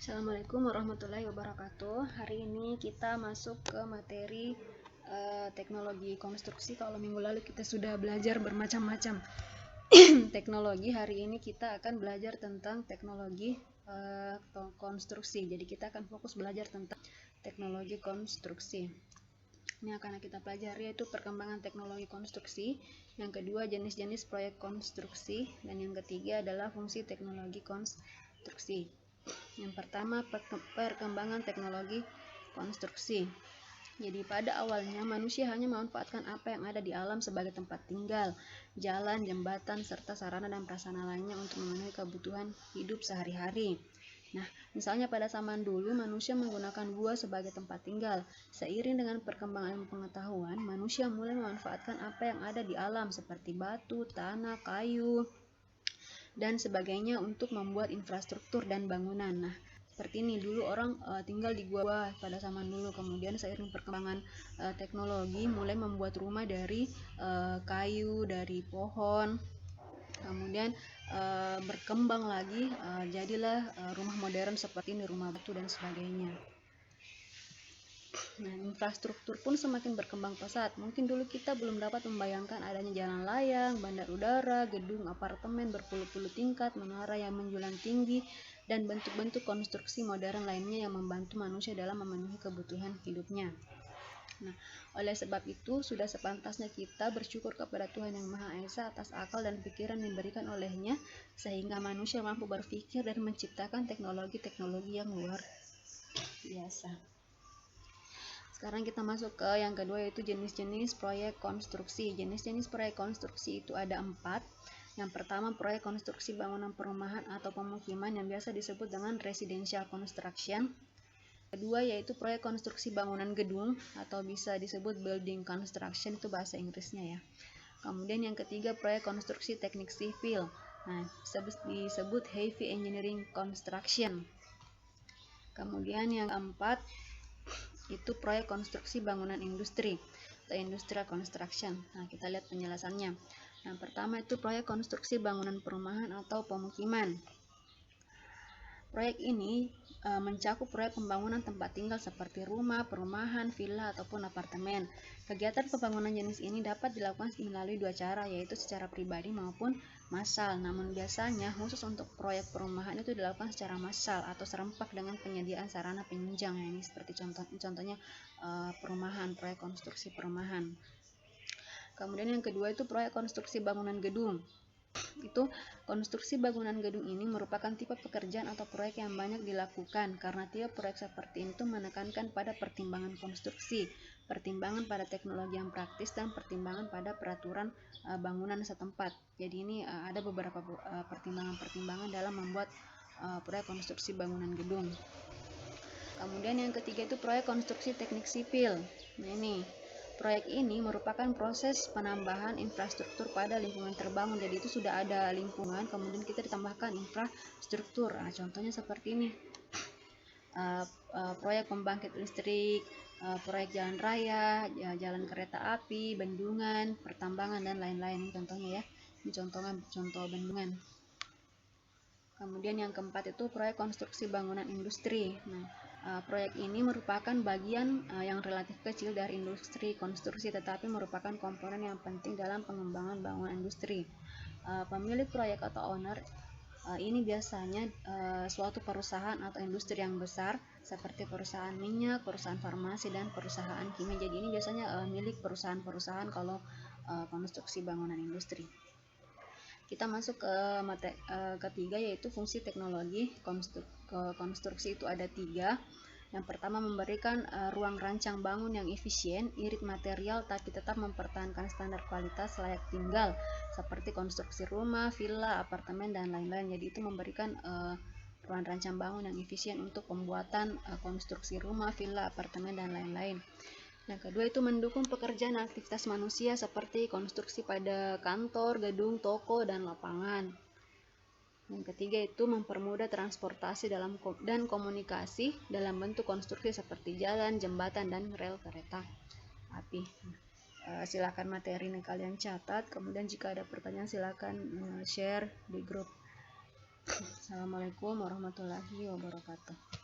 Assalamualaikum warahmatullahi wabarakatuh. Hari ini kita masuk ke materi teknologi konstruksi. Kalau minggu lalu kita sudah belajar bermacam-macam teknologi, hari ini kita akan belajar tentang teknologi konstruksi. Jadi kita akan fokus belajar tentang teknologi konstruksi. Ini akan kita pelajari yaitu perkembangan teknologi konstruksi, yang kedua jenis-jenis proyek konstruksi, dan yang ketiga adalah fungsi teknologi konstruksi. Yang pertama, perkembangan teknologi konstruksi. Jadi pada awalnya manusia hanya memanfaatkan apa yang ada di alam sebagai tempat tinggal, jalan, jembatan, serta sarana dan prasarana lainnya untuk memenuhi kebutuhan hidup sehari-hari. Nah, misalnya pada zaman dulu manusia menggunakan gua sebagai tempat tinggal. Seiring dengan perkembangan ilmu pengetahuan, manusia mulai memanfaatkan apa yang ada di alam seperti batu, tanah, kayu, dan sebagainya untuk membuat infrastruktur dan bangunan. Nah, seperti ini dulu orang tinggal di gua pada zaman dulu. Kemudian seiring perkembangan teknologi mulai membuat rumah dari kayu, dari pohon. Kemudian berkembang lagi, jadilah rumah modern seperti ini, rumah batu dan sebagainya. Nah, infrastruktur pun semakin berkembang pesat. Mungkin dulu kita belum dapat membayangkan adanya jalan layang, bandar udara, gedung apartemen berpuluh-puluh tingkat, menara yang menjulang tinggi, dan bentuk-bentuk konstruksi modern lainnya yang membantu manusia dalam memenuhi kebutuhan hidupnya. Nah, oleh sebab itu, sudah sepantasnya kita bersyukur kepada Tuhan Yang Maha Esa atas akal dan pikiran yang diberikan olehnya, sehingga manusia mampu berpikir dan menciptakan teknologi-teknologi yang luar biasa. Sekarang kita masuk ke yang kedua, yaitu jenis-jenis proyek konstruksi. Jenis-jenis proyek konstruksi itu ada 4. Yang pertama, proyek konstruksi bangunan perumahan atau pemukiman yang biasa disebut dengan residential construction. Kedua, yaitu proyek konstruksi bangunan gedung atau bisa disebut building construction, itu bahasa Inggrisnya ya. Kemudian yang ketiga, proyek konstruksi teknik sipil. Nah, disebut heavy engineering construction. Kemudian yang keempat, itu proyek konstruksi bangunan industri atau industrial construction. Nah, kita lihat penjelasannya. Yang pertama itu proyek konstruksi bangunan perumahan atau pemukiman. Proyek ini mencakup proyek pembangunan tempat tinggal seperti rumah, perumahan, villa, ataupun apartemen. Kegiatan pembangunan jenis ini dapat dilakukan melalui 2 cara, yaitu secara pribadi maupun massal. Namun biasanya khusus untuk proyek perumahan itu dilakukan secara massal atau serempak dengan penyediaan sarana penunjang. Ini seperti contohnya perumahan, proyek konstruksi perumahan. Kemudian yang kedua itu proyek konstruksi bangunan gedung. Itu konstruksi bangunan gedung ini merupakan tipe pekerjaan atau proyek yang banyak dilakukan karena tipe proyek seperti itu menekankan pada pertimbangan konstruksi, pertimbangan pada teknologi yang praktis, dan pertimbangan pada peraturan bangunan setempat. Jadi ini ada beberapa pertimbangan-pertimbangan dalam membuat proyek konstruksi bangunan gedung. Kemudian yang ketiga itu proyek konstruksi teknik sipil. Nah, ini proyek ini merupakan proses penambahan infrastruktur pada lingkungan terbangun. Jadi itu sudah ada lingkungan, kemudian kita ditambahkan infrastruktur. Nah, contohnya seperti ini, proyek pembangkit listrik, proyek jalan raya, jalan kereta api, bendungan, pertambangan, dan lain-lain. Contohnya ya, ini contoh bendungan. Kemudian yang keempat itu proyek konstruksi bangunan industri. Nah, proyek ini merupakan bagian yang relatif kecil dari industri konstruksi, tetapi merupakan komponen yang penting dalam pengembangan bangunan industri. Pemilik proyek atau owner ini biasanya suatu perusahaan atau industri yang besar seperti perusahaan minyak, perusahaan farmasi, dan perusahaan kimia. Jadi ini biasanya milik perusahaan-perusahaan kalau konstruksi bangunan industri. Kita masuk ke materi ketiga, yaitu fungsi teknologi konstruksi itu ada 3. Yang pertama, memberikan ruang rancang bangun yang efisien, irit material tapi tetap mempertahankan standar kualitas layak tinggal seperti konstruksi rumah, villa, apartemen, dan lain-lain. Jadi itu memberikan ruang rancang bangun yang efisien untuk pembuatan konstruksi rumah, villa, apartemen, dan lain-lain. Yang kedua itu mendukung pekerjaan dan aktivitas manusia seperti konstruksi pada kantor, gedung, toko, dan lapangan. Yang ketiga itu mempermudah transportasi dan komunikasi dalam bentuk konstruksi seperti jalan, jembatan, dan rel kereta api. Silakan materi ini kalian catat, kemudian jika ada pertanyaan silakan share di grup. Assalamualaikum warahmatullahi wabarakatuh.